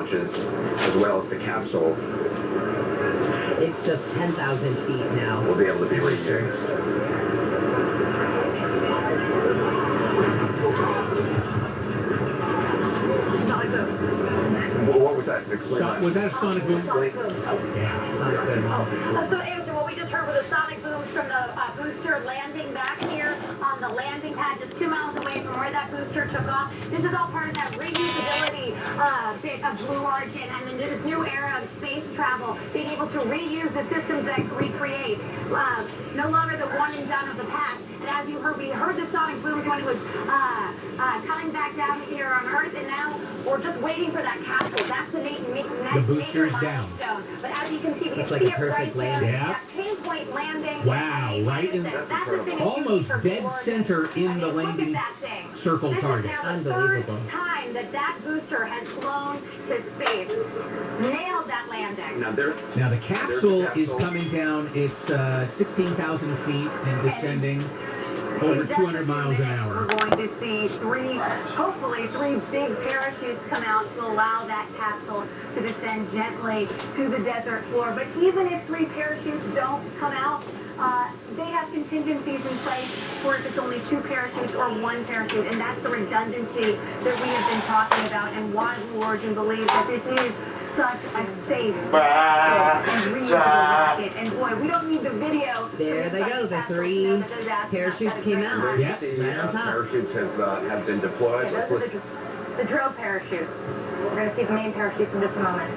launches, as well as the capsule, It's just 10,000 feet now. will be able to be rejigged. What was that? Explain that. Was that a sonic boom? Sonic boom. Yeah. So Andrew, what we just heard was a sonic boom from the booster landing back here on the landing pad just 2 miles away from where that booster took off. This is all part of that reusability bit of Blue Origin and then this new era of space travel, being able to reuse the systems that recreate. No longer the one and done of the past. And as you heard, we heard the sonic booms when it was coming back down here on Earth, and now we're just waiting for that capsule. That's the booster is down. But as you can see, we can It's like see a it perfect right there. landing. Yeah. That pinpoint landing. Wow, right in That's the thing almost for dead Blue Origin. center in I mean, the look at landing that thing. circle target. This is now the Unbelievable. third time that booster has flown to space. Nailed that landing. Now the capsule is coming down. It's 16,000 feet and descending over 200 miles an hour. We're going to see hopefully three big parachutes come out to allow that capsule to descend gently to the desert floor. But even if 3 parachutes don't come out, they have contingencies in place for if it's only 2 parachutes or 1 parachute, and that's the redundancy that we have been talking about and why Blue Origin believes that this is such a safe and reusable rocket. And boy, we don't need the video. There they go. The 3 parachutes came out. Yeah. Right on top. Parachutes have been deployed. Yeah, those are the drill parachutes. We're going to see the main parachutes in just a moment.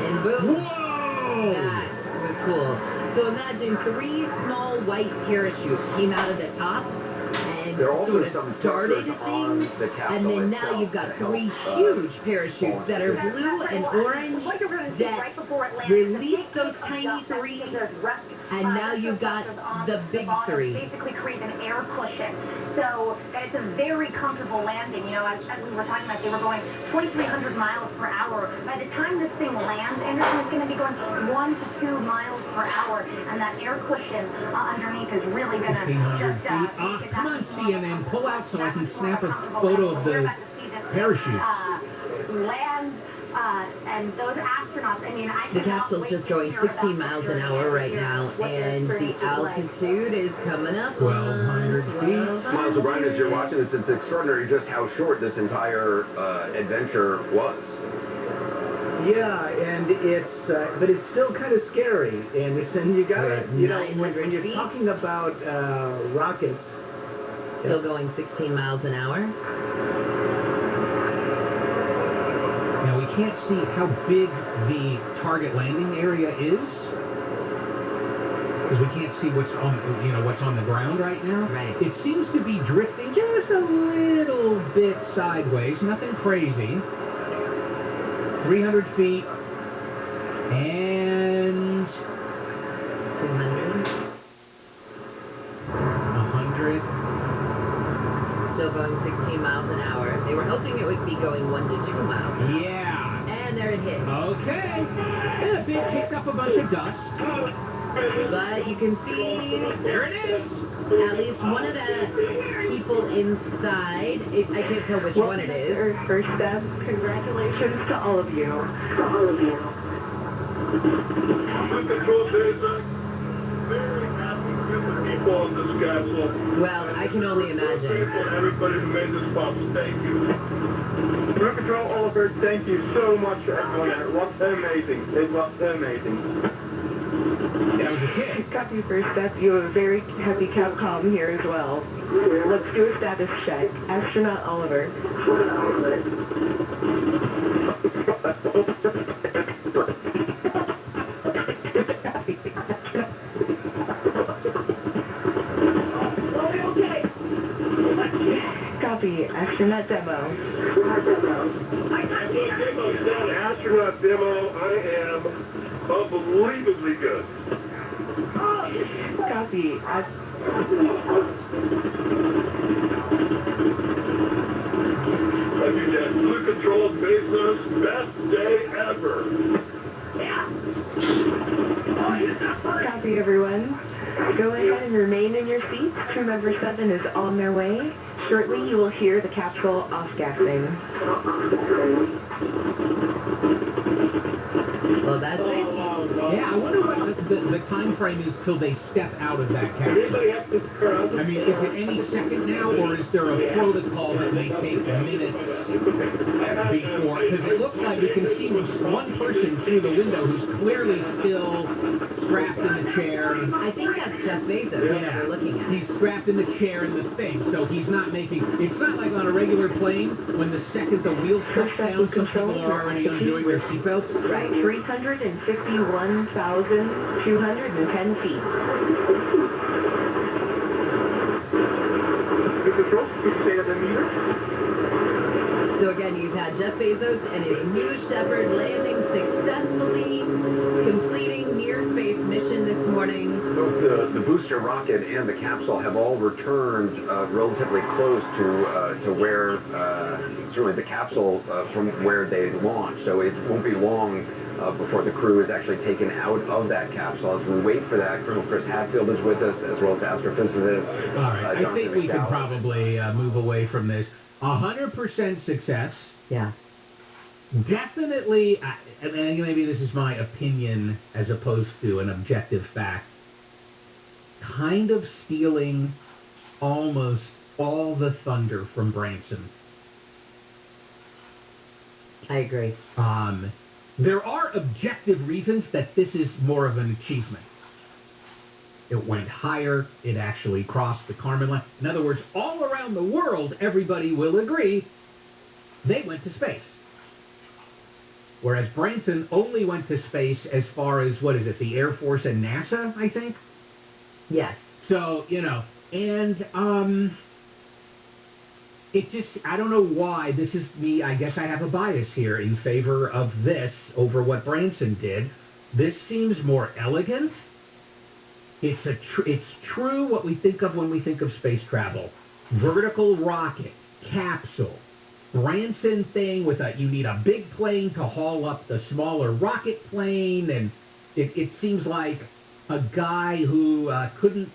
And boom. Whoa! That was cool. So imagine 3 small white parachutes came out of the top and There are also sort of some started structures on things, the capsule and then now itself you've got that help, 3 huge parachutes that are blue and orange that release those tiny 3, and now you've got the big 3. Basically create an air cushion. So it's a very comfortable landing. You know, as we were talking about, they were going 2,300 miles per hour. By the time this thing lands, Anderson is going to be going 1 to 2 miles per hour, and that air cushion underneath is really going to 1,500 just feet. Come on, CNN, pull out so I can snap a photo of the parachutes. Land, and those astronauts, I mean, The capsule's just going 16 miles an hour right now, and the altitude is coming up. 1,200 feet. Miles O'Brien, as you're watching this, it's extraordinary just how short this entire adventure was. Yeah, and it's, but it's still kind of scary, Anderson. You got to, you know, when you're talking about rockets. Still going 16 miles an hour. Now we can't see how big the target landing area is because we can't see what's on, what's on the ground right now. Right. It seems to be drifting just a little bit sideways, nothing crazy. 300 feet and 200. 100. Still going 16 miles an hour. They were hoping it would be going 1 to 2 miles. Yeah. And there it hit. Okay. And a bit kicked up a bunch of dust. But you can see There it is. at least one of the people inside. I can't tell which one it is. First step, congratulations to all of you. Control data. Very happy with the people on this capsule. Well, I can only imagine. Everybody who made this possible, thank you. Ground Control, Oliver, thank you so much for everyone there. It was amazing. It was amazing. That was a kid. Copy first step. You have a very heavy Capcom here as well. Let's do a status check. Astronaut Oliver. Copy. Astronaut demo. Astronaut demo, I am unbelievably good. Copy. Love you, Dad. Blue Control business, best day ever. Copy, everyone. Go ahead and remain in your seats. Crew member 7 is on their way. Shortly, you will hear the capsule off-gassing. Well, that's it. Yeah, I wonder what the time frame is till they step out of that capsule. I mean, is it any second now, or is there a protocol that may take minutes before? Because it looks like you can see one person through the window who's clearly still strapped in the chair. I think that's Jeff Bezos that we're looking at. He's strapped in the chair in the thing, so he's not making... It's not like on a regular plane, when the second the wheels touch down, some people are already undoing their seatbelts. Right, 351,210 feet. So again, you've had Jeff Bezos and his New Shepard landing successfully, completing near-space mission this morning. Both the booster rocket and the capsule have all returned relatively close to where, certainly the capsule from where they launched. So it won't be long before the crew is actually taken out of that capsule. As we wait for that, Colonel Chris Hatfield is with us, as well as astrophysicist. All right, I think we can McDowell. probably move away from this. 100% success. Yeah. Definitely, and maybe this is my opinion as opposed to an objective fact, kind of stealing almost all the thunder from Branson. I agree. There are objective reasons that this is more of an achievement. It went higher. It actually crossed the Kármán line. In other words, all around the world, everybody will agree they went to space. Whereas Branson only went to space as far as, what is it, the Air Force and NASA, I think? Yes. So, you know, and it just, I don't know why. This is me. I guess I have a bias here in favor of this over what Branson did. This seems more elegant. It's true what we think of when we think of space travel. Vertical rocket, capsule, Branson thing with you need a big plane to haul up the smaller rocket plane, and it seems like a guy who couldn't,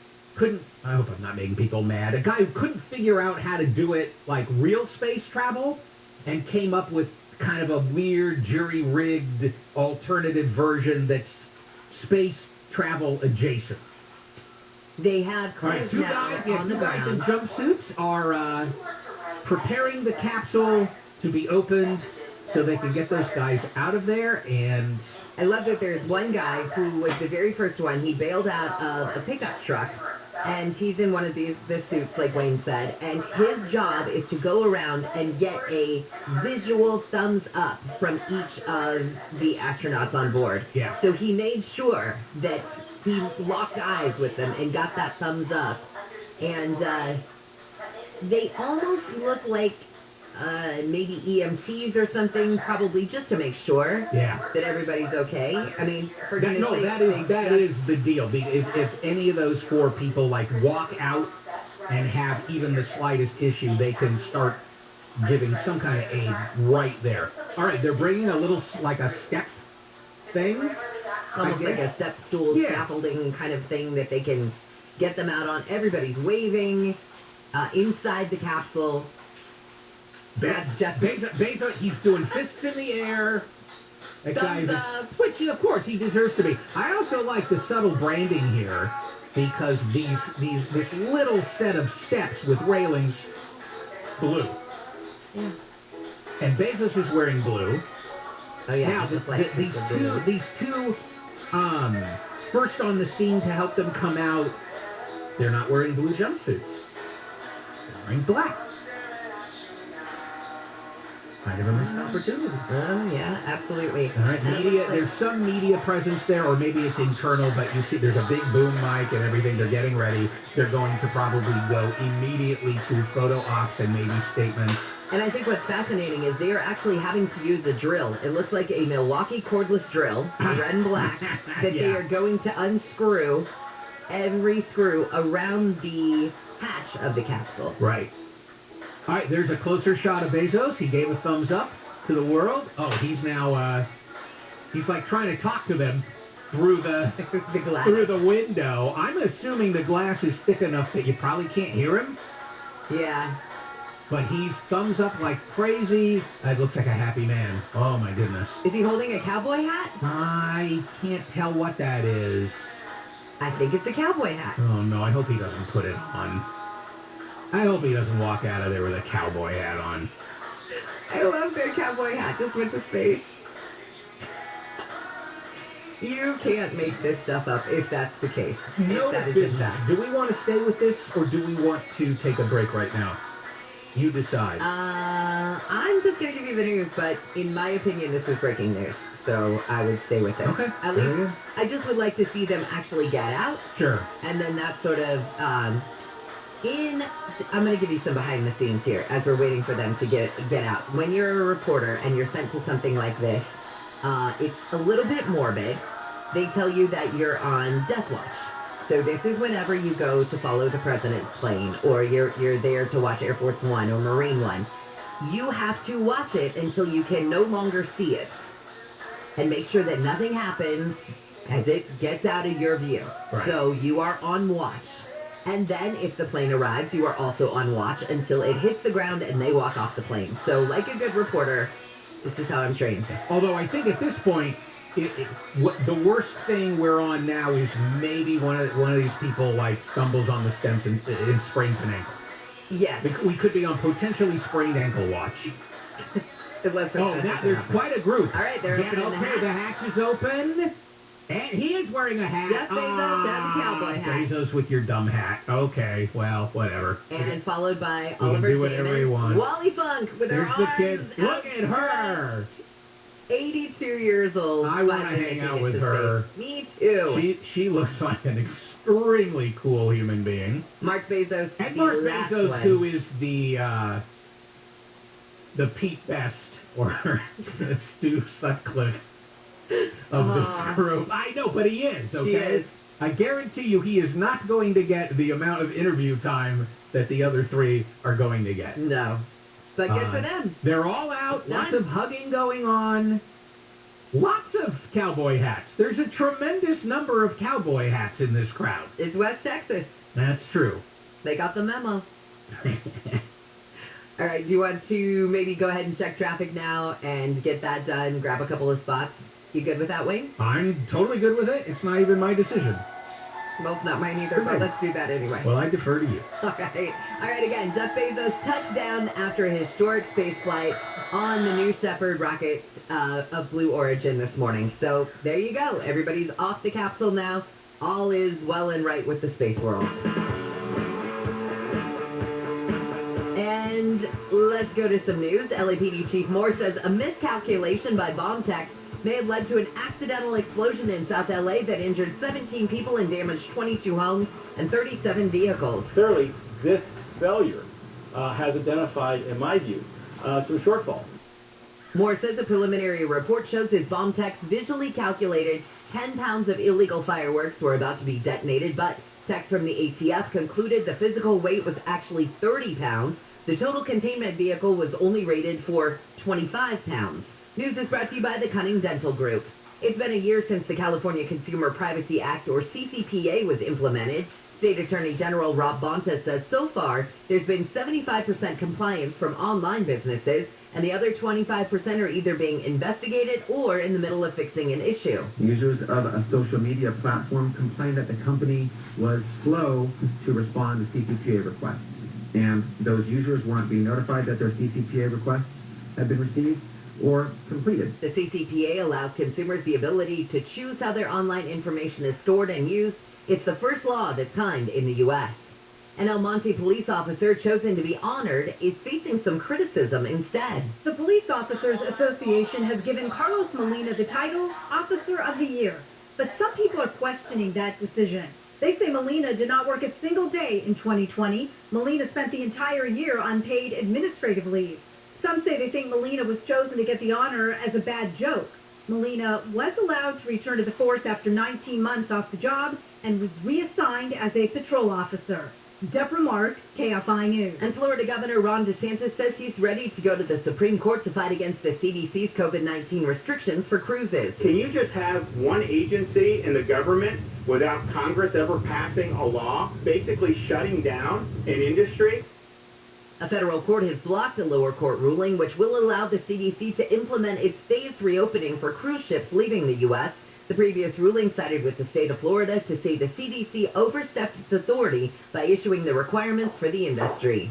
I hope I'm not making people mad, a guy who couldn't figure out how to do it like real space travel and came up with kind of a weird jury-rigged alternative version that's space travel adjacent. They have crews Two now guys, on the two guys in ground. jumpsuits are preparing the capsule to be opened so they can get those guys out of there. And I love that there's one guy who was the very first one. He bailed out of a pickup truck, and he's in one of this suits, like Wayne said, and his job is to go around and get a visual thumbs up from each of the astronauts on board. Yeah. So he made sure that he locked eyes with them and got that thumbs up. And they almost look like maybe EMTs or something, probably just to make sure that everybody's okay. I mean, for goodness sake, that is the deal. If any of those four people like walk out and have even the slightest issue, they can start giving some kind of aid right there. All right, they're bringing a little, like a step thing. almost like a step stool scaffolding kind of thing that they can get them out on. Everybody's waving inside the capsule. Bezos, he's doing fists in the air. That Thumbs guy's, up. which, of course, he deserves to be. I also like the subtle branding here because this little set of steps with railings, blue. Yeah. And Bezos is wearing blue. Oh yeah, Now, just like these two, first on the scene to help them come out, they're not wearing blue jumpsuits. They're wearing black. Kind of a missed opportunity. Oh yeah, absolutely. All right, media. There's some media presence there, or maybe it's internal, but you see there's a big boom mic and everything. They're getting ready. They're going to probably go immediately to photo ops and maybe statements. And I think what's fascinating is they are actually having to use a drill. It looks like a Milwaukee cordless drill, red and black, that they are going to unscrew every screw around the hatch of the capsule. Right. All right, there's a closer shot of Bezos. He gave a thumbs up to the world. Oh, he's now, he's like trying to talk to them through the glass. through the window. I'm assuming the glass is thick enough that you probably can't hear him. Yeah. but he's thumbs up like crazy. It looks like a happy man. Oh, my goodness. Is he holding a cowboy hat? I can't tell what that is. I think it's a cowboy hat. Oh, no, I hope he doesn't put it on. I hope he doesn't walk out of there with a cowboy hat on. I love their cowboy hat. Just went to space. You can't make this stuff up if that's the case. No if that is business. in fact. Do we want to stay with this, or do we want to take a break right now? You decide. I'm just going to give you the news, but in my opinion, this is breaking news. So I would stay with it. Okay. At least, I just would like to see them actually get out. Sure. And then that sort of, I'm going to give you some behind the scenes here as we're waiting for them to get out. When you're a reporter and you're sent to something like this, it's a little bit morbid. They tell you that you're on death watch. So this is whenever you go to follow the president's plane, or you're there to watch Air Force One or Marine One. You have to watch it until you can no longer see it. And make sure that nothing happens as it gets out of your view. Right. So you are on watch. And then if the plane arrives, you are also on watch until it hits the ground and they walk off the plane. So like a good reporter, this is how I'm trained. Although I think at this point, the worst thing we're on now is maybe one of these people like stumbles on the steps and sprains an ankle. Yes. We could be on potentially sprained ankle watch. There's quite a group. All right, they're opening the hatch. The hatch is open. And he is wearing a hat. Jeff Bezos has a cowboy hat. Bezos with your dumb hat. Okay, well, whatever. And followed by can Oliver do whatever you want. Wally Funk with her There's the arms kid. Look at her. 82 years old. I want to hang out with her. Me too. She looks like an extremely cool human being. Mark Bezos. And Mark Bezos, who is the Pete Best or Stu Sutcliffe of this group. I know, but he is, okay? He is. I guarantee you he is not going to get the amount of interview time that the other three are going to get. No. But good for them. They're all out. Done. Lots of hugging going on. Lots of cowboy hats. There's a tremendous number of cowboy hats in this crowd. It's West Texas. That's true. They got the memo. All right, do you want to maybe go ahead and check traffic now and get that done, grab a couple of spots? You good with that, Wayne? I'm totally good with it. It's not even my decision. Well, it's not mine either, but let's do that anyway. Well, I defer to you. All right, again, Jeff Bezos touchdown after a historic space flight on the New Shepard rocket of Blue Origin this morning. So there you go. Everybody's off the capsule now. All is well and right with the space world. And let's go to some news. LAPD Chief Moore says a miscalculation by bomb tech may have led to an accidental explosion in South LA that injured 17 people and damaged 22 homes and 37 vehicles. Clearly, this failure has identified, in my view, some shortfalls. Moore says a preliminary report shows his bomb techs visually calculated 10 pounds of illegal fireworks were about to be detonated, but techs from the ATF concluded the physical weight was actually 30 pounds. The total containment vehicle was only rated for 25 pounds. News is brought to you by the Cunning Dental Group. It's been a year since the California Consumer Privacy Act, or CCPA, was implemented. State Attorney General Rob Bonta says so far there's been 75% compliance from online businesses, and the other 25% are either being investigated or in the middle of fixing an issue. Users of a social media platform complained that the company was slow to respond to CCPA requests, and those users weren't being notified that their CCPA requests had been received or completed. The CCPA allows consumers the ability to choose how their online information is stored and used. It's the first law of its kind in the U.S. An El Monte police officer chosen to be honored is facing some criticism instead. The Police Officers Association has given Carlos Molina the title Officer of the Year, but some people are questioning that decision. They say Molina did not work a single day in 2020. Molina spent the entire year on paid administrative leave. Some say they think Molina was chosen to get the honor as a bad joke. Molina was allowed to return to the force after 19 months off the job and was reassigned as a patrol officer. Deborah Mark, KFI News. And Florida Governor Ron DeSantis says he's ready to go to the Supreme Court to fight against the CDC's COVID-19 restrictions for cruises. Can you just have one agency in the government without Congress ever passing a law basically shutting down an industry? A federal court has blocked a lower court ruling which will allow the CDC to implement its phased reopening for cruise ships leaving the U.S. The previous ruling sided with the state of Florida to say the CDC overstepped its authority by issuing the requirements for the industry.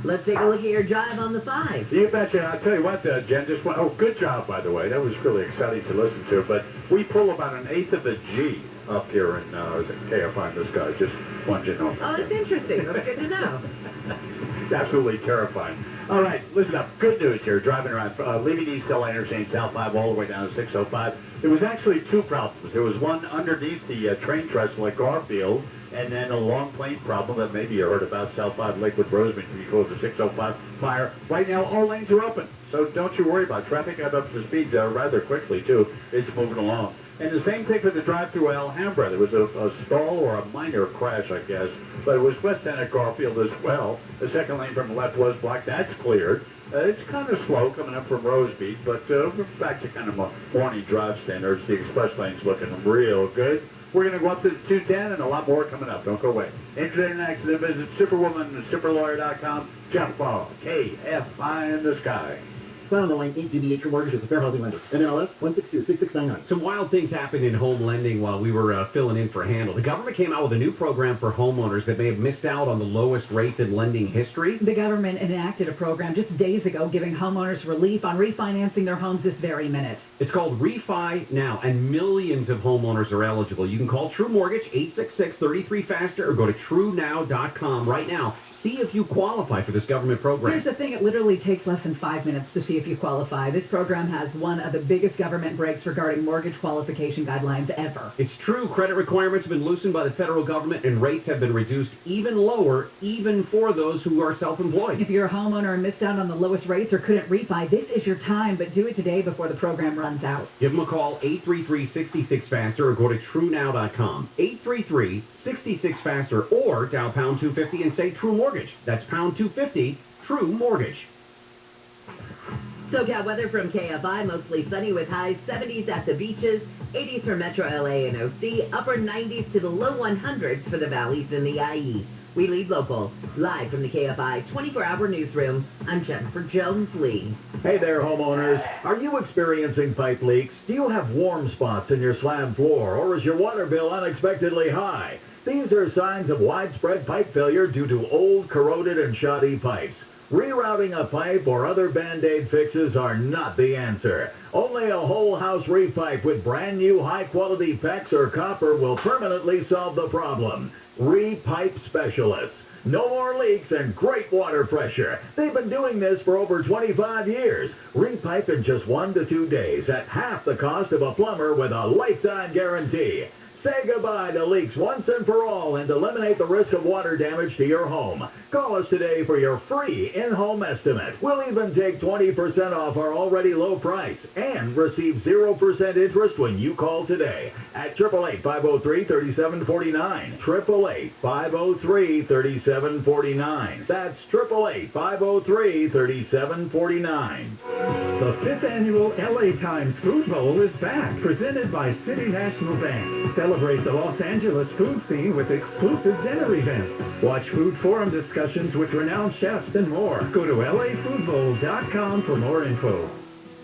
Let's take a look at your drive on the 5. You betcha. I'll tell you what, Jen, just went, oh, good job, by the way. That was really exciting to listen to. But we pull about an eighth of a G up here in KFI in the sky. Just want you to know. Oh, that's interesting. That's good to know. It's absolutely terrifying. All right, listen up. Good news here. Driving around, leaving East LA Interchange South 5 all the way down to 605. There was actually two problems. There was one underneath the train trestle at Garfield, and then a long plane problem that maybe you heard about South 5 Lakewood Roseman when you close the 605 fire. Right now, all lanes are open, so don't you worry about it. Traffic got up to speed rather quickly, too. It's moving along. And the same thing for the drive-through Alhambra. There was a stall or a minor crash, I guess, but it was west end at Garfield as well. The second lane from the left was blocked. That's cleared. It's kind of slow coming up from Rosebeach, but we're back to kind of a morning drive standards. The express lane's looking real good. We're going to go up to the 210 and a lot more coming up. Don't go away. Incident and accident, visit superwoman.superlawyer.com. Jeff Ball, KFI in the sky. Sign on the line 8DBH for mortgage is a fair housing lender. NMLS 162-6699. Some wild things happened in home lending while we were filling in for Handel. The government came out with a new program for homeowners that may have missed out on the lowest rates in lending history. The government enacted a program just days ago giving homeowners relief on refinancing their homes this very minute. It's called Refi Now, and millions of homeowners are eligible. You can call True Mortgage, 866-33-FASTER, or go to truenow.com right now. See if you qualify for this government program. Here's the thing, it literally takes less than 5 minutes to see if you qualify. This program has one of the biggest government breaks regarding mortgage qualification guidelines ever. It's true, credit requirements have been loosened by the federal government and rates have been reduced even lower, even for those who are self-employed. If you're a homeowner and missed out on the lowest rates or couldn't refi, this is your time, but do it today before the program runs out. Give them a call, 833-66-FASTER, or go to truenow.com. 833-66-FASTER, or dial pound 250 and say True Mortgage. That's pound 250, True Mortgage. SoCal weather from KFI, mostly sunny with highs 70s at the beaches, 80s for Metro LA and OC, upper 90s to the low 100s for the valleys in the IE. We lead local. Live from the KFI 24-hour newsroom, I'm Jennifer Jones-Lee. Hey there, homeowners. Are you experiencing pipe leaks? Do you have warm spots in your slab floor, or is your water bill unexpectedly high? These are signs of widespread pipe failure due to old, corroded, and shoddy pipes. Rerouting a pipe or other Band-Aid fixes are not the answer. Only a whole house repipe with brand new high-quality PEX or copper will permanently solve the problem. Repipe Specialists. No more leaks and great water pressure. They've been doing this for over 25 years. Repipe in just 1 to 2 days at half the cost of a plumber with a lifetime guarantee. Say goodbye to leaks once and for all and eliminate the risk of water damage to your home. Call us today for your free in-home estimate. We'll even take 20% off our already low price and receive 0% interest when you call today at 888-503-3749. 888-503-3749. That's 888-503-3749. The 5th annual LA Times Food Bowl is back, presented by City National Bank. Celebrate the Los Angeles food scene with exclusive dinner events. Watch food forum discussions with renowned chefs and more. Go to lafoodbowl.com for more info.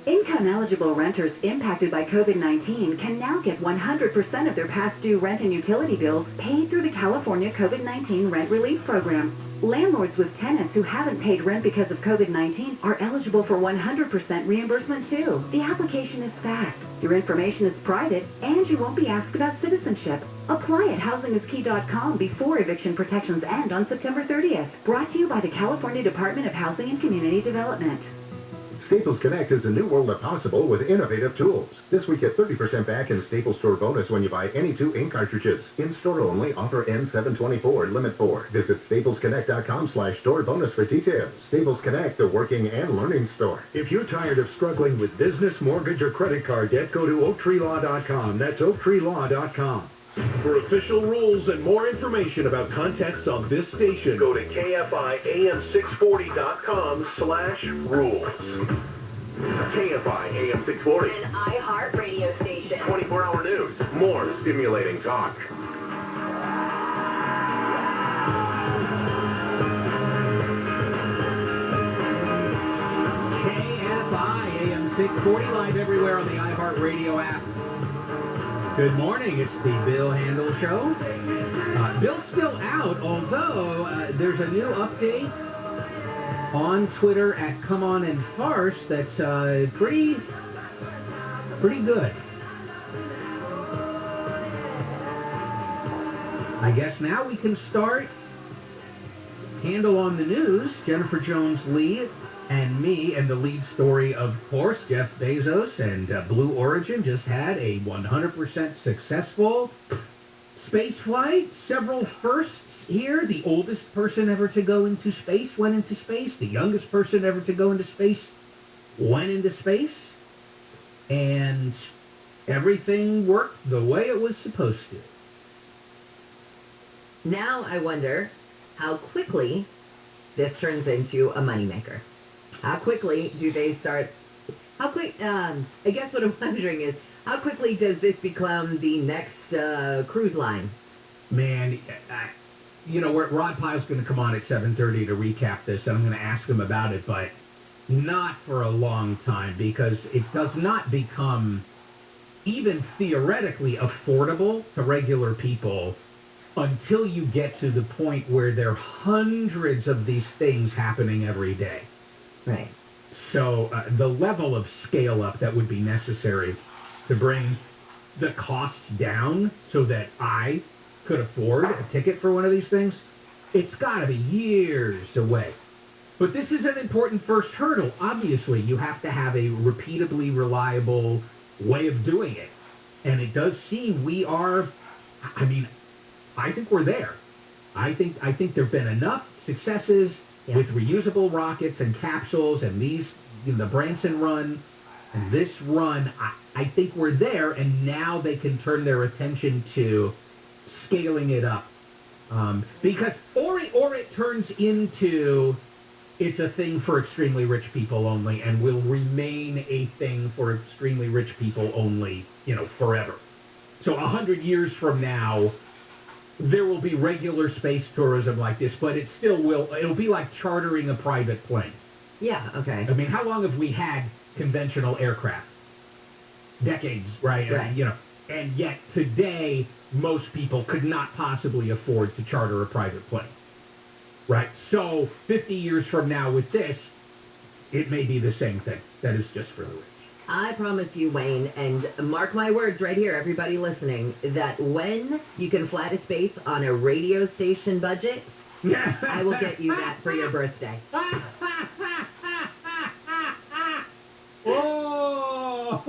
Income-eligible renters impacted by COVID-19 can now get 100% of their past due rent and utility bills paid through the California COVID-19 Rent Relief Program. Landlords with tenants who haven't paid rent because of COVID-19 are eligible for 100% reimbursement too. The application is fast, your information is private, and you won't be asked about citizenship. Apply at housingiskey.com before eviction protections end on September 30th. Brought to you by the California Department of Housing and Community Development. Staples Connect is a new world of possible with innovative tools. This week, get 30% back in Staples Store bonus when you buy any 2 ink cartridges. In-store only, offer N724, limit 4. Visit staplesconnect.com/store bonus for details. Staples Connect, the working and learning store. If you're tired of struggling with business, mortgage, or credit card debt, go to oaktreelaw.com. That's oaktreelaw.com. For official rules and more information about contests on this station, go to KFIAM640.com/rules. KFI AM 640. An iHeart radio station. 24-hour news. More stimulating talk. 640 live everywhere on the iHeartRadio app. Good morning. It's the Bill Handel Show. Bill's still out, although there's a new update on Twitter at Come On and Farce that's pretty good. I guess now we can start Handle on the News. Jennifer Jones-Lee and me, and the lead story, of course, Jeff Bezos and Blue Origin just had a 100% successful space flight. Several firsts here. The oldest person ever to go into space went into space. The youngest person ever to go into space went into space. And everything worked the way it was supposed to. Now I wonder how quickly this turns into a moneymaker. How quickly do they start... I guess what I'm wondering is, how quickly does this become the next cruise line? Man, Rod Pyle's going to come on at 7:30 to recap this, and I'm going to ask him about it, but not for a long time, because it does not become even theoretically affordable to regular people until you get to the point where there are hundreds of these things happening every day. Right. So the level of scale-up that would be necessary to bring the costs down so that I could afford a ticket for one of these things, it's got to be years away. But this is an important first hurdle. Obviously, you have to have a repeatably reliable way of doing it. And it does seem we are, I think we're there. I think there have been enough successes with reusable rockets and capsules and these, the Branson run and this run. I think we're there, and now they can turn their attention to scaling it up. Because, or it turns into, it's a thing for extremely rich people only and will remain a thing for extremely rich people only, forever. So 100 years from now, there will be regular space tourism like this, but it still will. It'll be like chartering a private plane. Yeah, okay. How long have we had conventional aircraft? Decades, right? Right. And yet today, most people could not possibly afford to charter a private plane. Right? So 50 years from now with this, it may be the same thing. That is just for the rich. I promise you, Wayne, and mark my words right here, everybody listening, that when you can fly to space on a radio station budget, I will get you that for your birthday. Oh,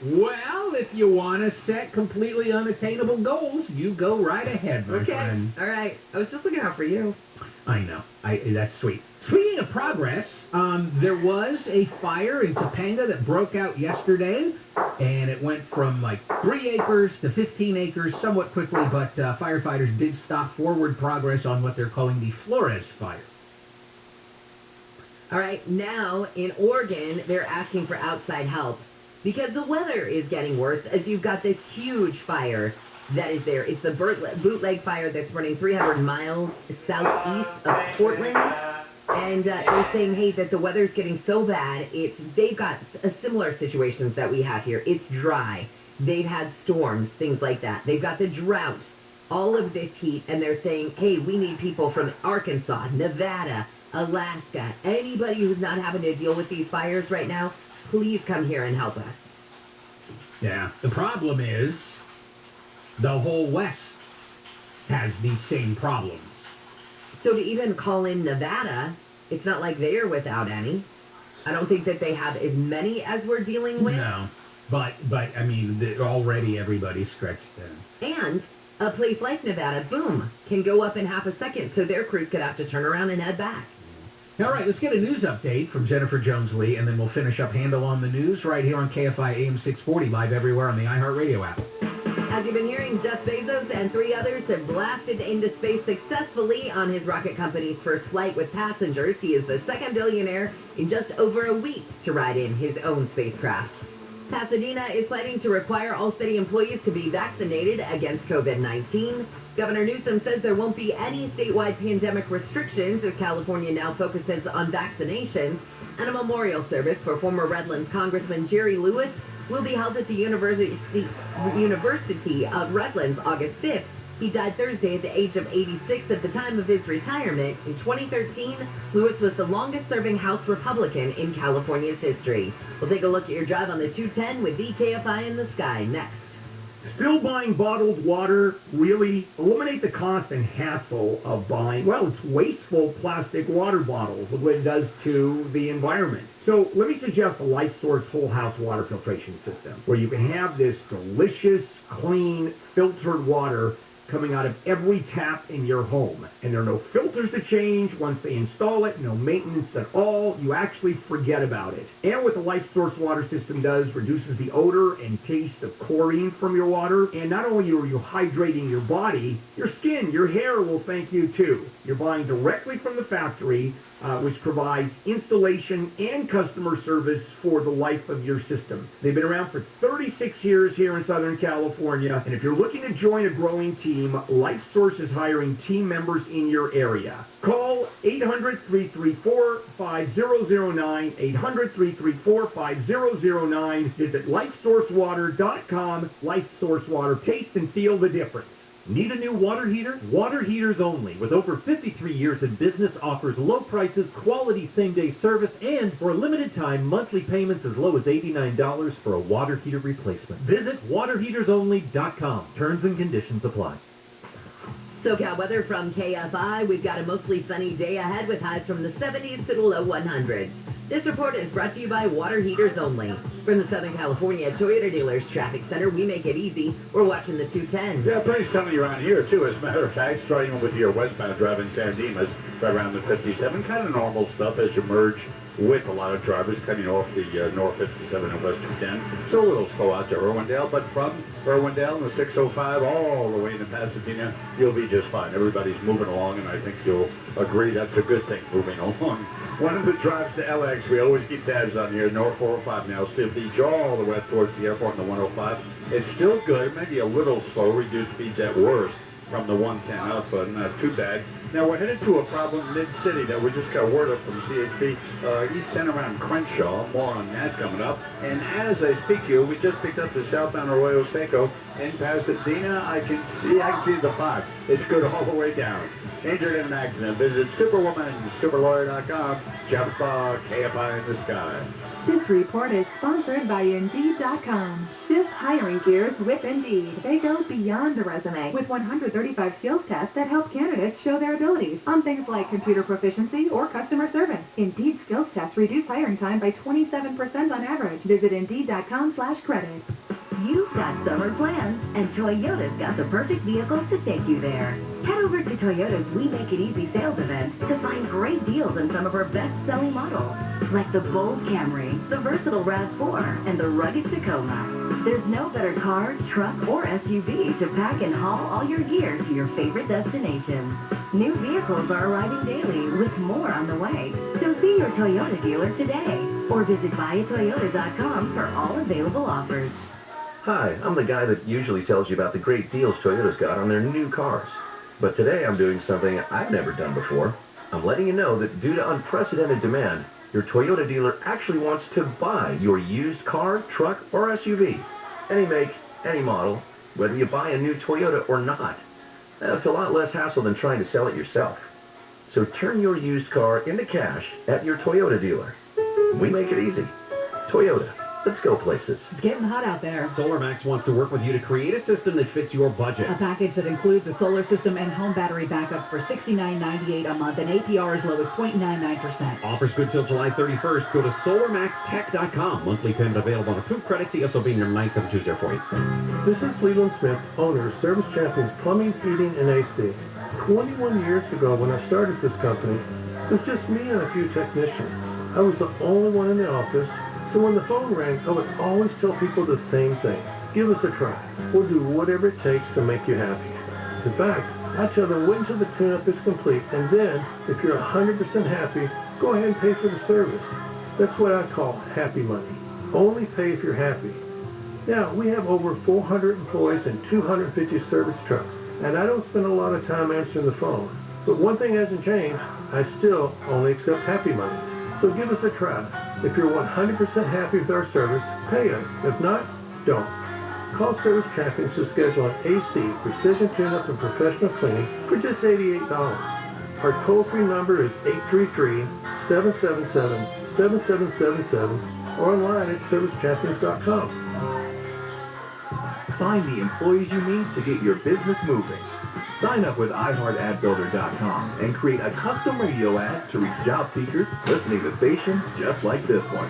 well, if you want to set completely unattainable goals, you go right ahead, my friend. All right. I was just looking out for you. I know. That's sweet. Speaking of progress, there was a fire in Topanga that broke out yesterday, and it went from 3 acres to 15 acres somewhat quickly, but firefighters did stop forward progress on what they're calling the Flores fire. All right, now in Oregon, they're asking for outside help because the weather is getting worse as you've got this huge fire that is there. It's the bootleg fire that's running 300 miles southeast of Portland. And they're saying, hey, that the weather's getting so bad, they've got similar situations that we have here. It's dry. They've had storms, things like that. They've got the drought, all of this heat, and they're saying, hey, we need people from Arkansas, Nevada, Alaska, anybody who's not having to deal with these fires right now, please come here and help us. Yeah, the problem is the whole West has these same problems. So to even call in Nevada, it's not like they're without any. I don't think that they have as many as we're dealing with. No, but already everybody's stretched thin. And a place like Nevada, boom, can go up in half a second, so their crews could have to turn around and head back. All right, let's get a news update from Jennifer Jones-Lee, and then we'll finish up Handle on the News right here on KFI AM 640, live everywhere on the iHeartRadio app. As you've been hearing, Jeff Bezos and 3 others have blasted into space successfully on his rocket company's first flight with passengers. He is the second billionaire in just over a week to ride in his own spacecraft. Pasadena is planning to require all city employees to be vaccinated against COVID-19. Governor Newsom says there won't be any statewide pandemic restrictions as California now focuses on vaccinations. And a memorial service for former Redlands Congressman Jerry Lewis will be held at the University of Redlands August 5th. He died Thursday at the age of 86 at the time of his retirement. In 2013, Lewis was the longest-serving House Republican in California's history. We'll take a look at your drive on the 210 with the Kfi in the sky next. Still buying bottled water? Really? Eliminate the cost and hassle of buying, well, it's wasteful plastic water bottles, what it does to the environment. So let me suggest a LifeSource whole house water filtration system, where you can have this delicious, clean, filtered water coming out of every tap in your home. And there are no filters to change once they install it, no maintenance at all. You actually forget about it. And what the LifeSource water system does reduces the odor and taste of chlorine from your water. And not only are you hydrating your body, your skin, your hair will thank you too. You're buying directly from the factory, which provides installation and customer service for the life of your system. They've been around for 36 years here in Southern California, and if you're looking to join a growing team, LifeSource is hiring team members in your area. Call 800-334-5009, 800-334-5009. Visit LifeSourceWater.com. LifeSource Water. Taste and feel the difference. Need a new water heater? Water Heaters Only, with over 53 years in business, offers low prices, quality same-day service, and for a limited time, monthly payments as low as $89 for a water heater replacement. Visit waterheatersonly.com. Terms and conditions apply. SoCal weather from KFI. We've got a mostly sunny day ahead with highs from the 70s to the low 100s. This report is brought to you by Water Heaters Only. From the Southern California Toyota Dealers Traffic Center, we make it easy. We're watching the 210. Yeah, pretty sunny around here, too. As a matter of fact, starting with your westbound driving San Dimas, right around the 57. Kind of normal stuff as you merge with a lot of drivers coming off the North 57 and West 210. So a little slow out to Irwindale, but from Irwindale and the 605 all the way into Pasadena, you'll be just fine. Everybody's moving along, and I think you'll agree that's a good thing, moving along. One of the drives to LX, we always keep tabs on here, North 405 now, still beach all the way towards the airport on the 105. It's still good, maybe a little slow, reduced speeds at worst from the 110 up, but not too bad. Now we're headed to a problem mid-city that we just got word of from CHP, East 10 around Crenshaw. More on that coming up. And as I speak to you, we just picked up the southbound Arroyo Seco in Pasadena. I can see the fog. It's good all the way down. Injured in an accident. Visit superlawyer.com. Jeff KFI in the sky. This report is sponsored by Indeed.com. Shift hiring gears with Indeed. They go beyond the resume with 135 skills tests that help candidates show their abilities on things like computer proficiency or customer service. Indeed skills tests reduce hiring time by 27% on average. Visit Indeed.com/credit. You've got summer plans, and Toyota's got the perfect vehicles to take you there. Head over to Toyota's We Make It Easy sales event to find great deals on some of our best-selling models, like the bold Camry, the versatile RAV4, and the rugged Tacoma. There's no better car, truck, or SUV to pack and haul all your gear to your favorite destinations. New vehicles are arriving daily with more on the way. So see your Toyota dealer today, or visit buyatoyota.com for all available offers. Hi, I'm the guy that usually tells you about the great deals Toyota's got on their new cars. But today I'm doing something I've never done before. I'm letting you know that due to unprecedented demand, your Toyota dealer actually wants to buy your used car, truck, or SUV. Any make, any model, whether you buy a new Toyota or not. That's a lot less hassle than trying to sell it yourself. So turn your used car into cash at your Toyota dealer. We make it easy. Toyota. Let's go places. It's getting hot out there. SolarMax wants to work with you to create a system that fits your budget. A package that includes a solar system and home battery backup for $69.98 a month and APR as low as 0.99%. Offers good till July 31st. Go to SolarMaxTech.com. Monthly payment available on approved credit. CSOB number 9720 for you. This is Cleveland Smith, owner of Service Champions Plumbing, Heating, and AC. 21 years ago when I started this company, it was just me and a few technicians. I was the only one in the office. So when the phone rang, I would always tell people the same thing. Give us a try. We'll do whatever it takes to make you happy. In fact, I tell them wait until the cleanup is complete, and then, if you're 100% happy, go ahead and pay for the service. That's what I call happy money. Only pay if you're happy. Now, we have over 400 employees and 250 service trucks. and I don't spend a lot of time answering the phone. But one thing hasn't changed. I still only accept Happy Money. So give us a try. If you're 100% happy with our service, pay us. If not, don't. Call Service Champions to schedule an AC, precision tune-up, and professional cleaning for just $88. Our toll-free number is 833-777-7777 or online at servicechampions.com. Find the employees you need to get your business moving. Sign up with iHeartAdBuilder.com and create a custom radio ad to reach job seekers listening to stations just like this one.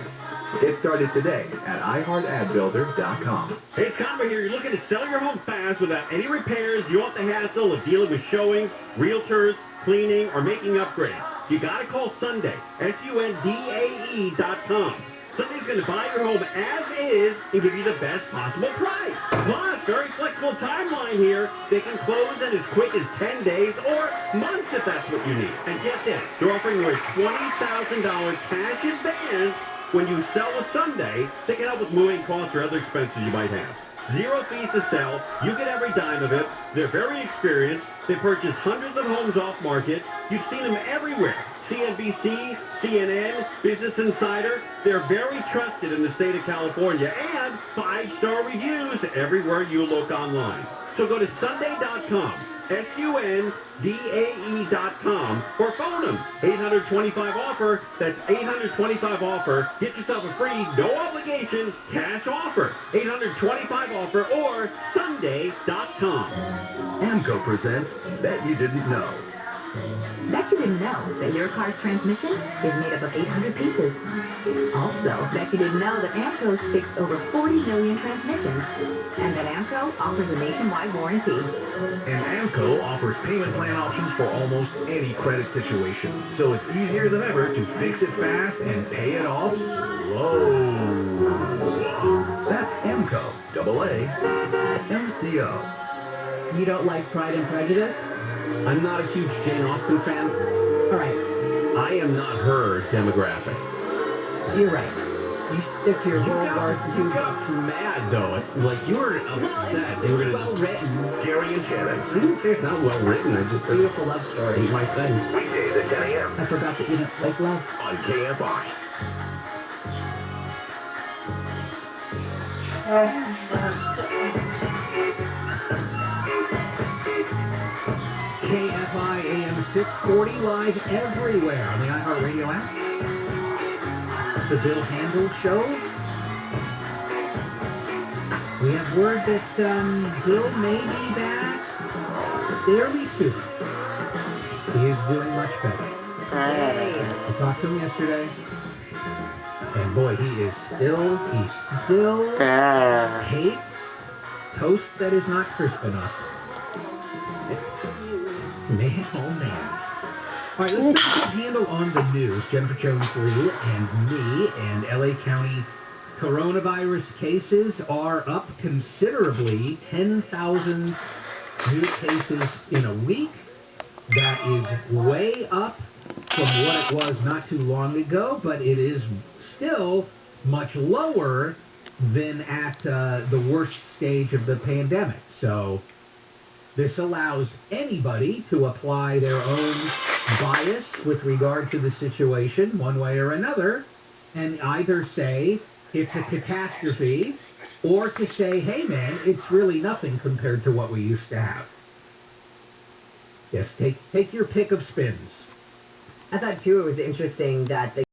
Get started today at iHeartAdBuilder.com. Hey, it's Conway here. You're looking to sell your home fast without any repairs. You want the hassle of dealing with showings, realtors, cleaning, or making upgrades. You got to call Sunday, SUNDAE.com. Sunday's going to buy your home as is and give you the best possible price. Plus, very flexible timeline here. They can close in as quick as 10 days or months if that's what you need. And get this, they're offering you a $20,000 cash advance when you sell a Sunday. They can help with moving costs or other expenses you might have. 0 fees to sell. You get every dime of it. They're very experienced. They purchase hundreds of homes off market. You've seen them everywhere. CNBC, CNN, Business Insider. They're very trusted in the state of California and 5-star reviews everywhere you look online. So go to Sunday.com, SUNDAE.com, or phone them, 825-OFFER. That's 825-OFFER. Get yourself a free, no obligation, cash offer. 825-OFFER or Sunday.com. AMCO presents Bet You Didn't Know. Bet you didn't know that your car's transmission is made up of 800 pieces. Also, bet you didn't know that AMCO's fixed over 40 million transmissions, and that AMCO offers a nationwide warranty. And AMCO offers payment plan options for almost any credit situation. So it's easier than ever to fix it fast and pay it off slow. That's AMCO, AA-MCO. You don't like Pride and Prejudice? I'm not a huge Jane Austen fan. All right. I am not her demographic. You're right. You stick to your World War II. You got mad, though. It's like you were upset. You were going to... Well written. Gary and Shannon. I didn't say it's not well written. I just... Beautiful love story. Ain't my thing. Weekdays at 10 a.m. I forgot that you don't like love. On KFI. KFI AM 640 live everywhere on the iHeartRadio app. The Bill Handel Show. We have word that Bill may be back fairly soon. He is doing much better. I talked to him yesterday. And boy, he still hates toast that is not crisp enough. Man, oh man. All right, let's get a handle on the news. Jennifer Jones for you and me, and LA County coronavirus cases are up considerably. 10,000 new cases in a week. That is way up from what it was not too long ago, but it is still much lower than at the worst stage of the pandemic. So this allows anybody to apply their own bias with regard to the situation, one way or another, and either say it's a catastrophe or to say, hey man, it's really nothing compared to what we used to have. Yes, take your pick of spins. I thought, too, it was interesting that the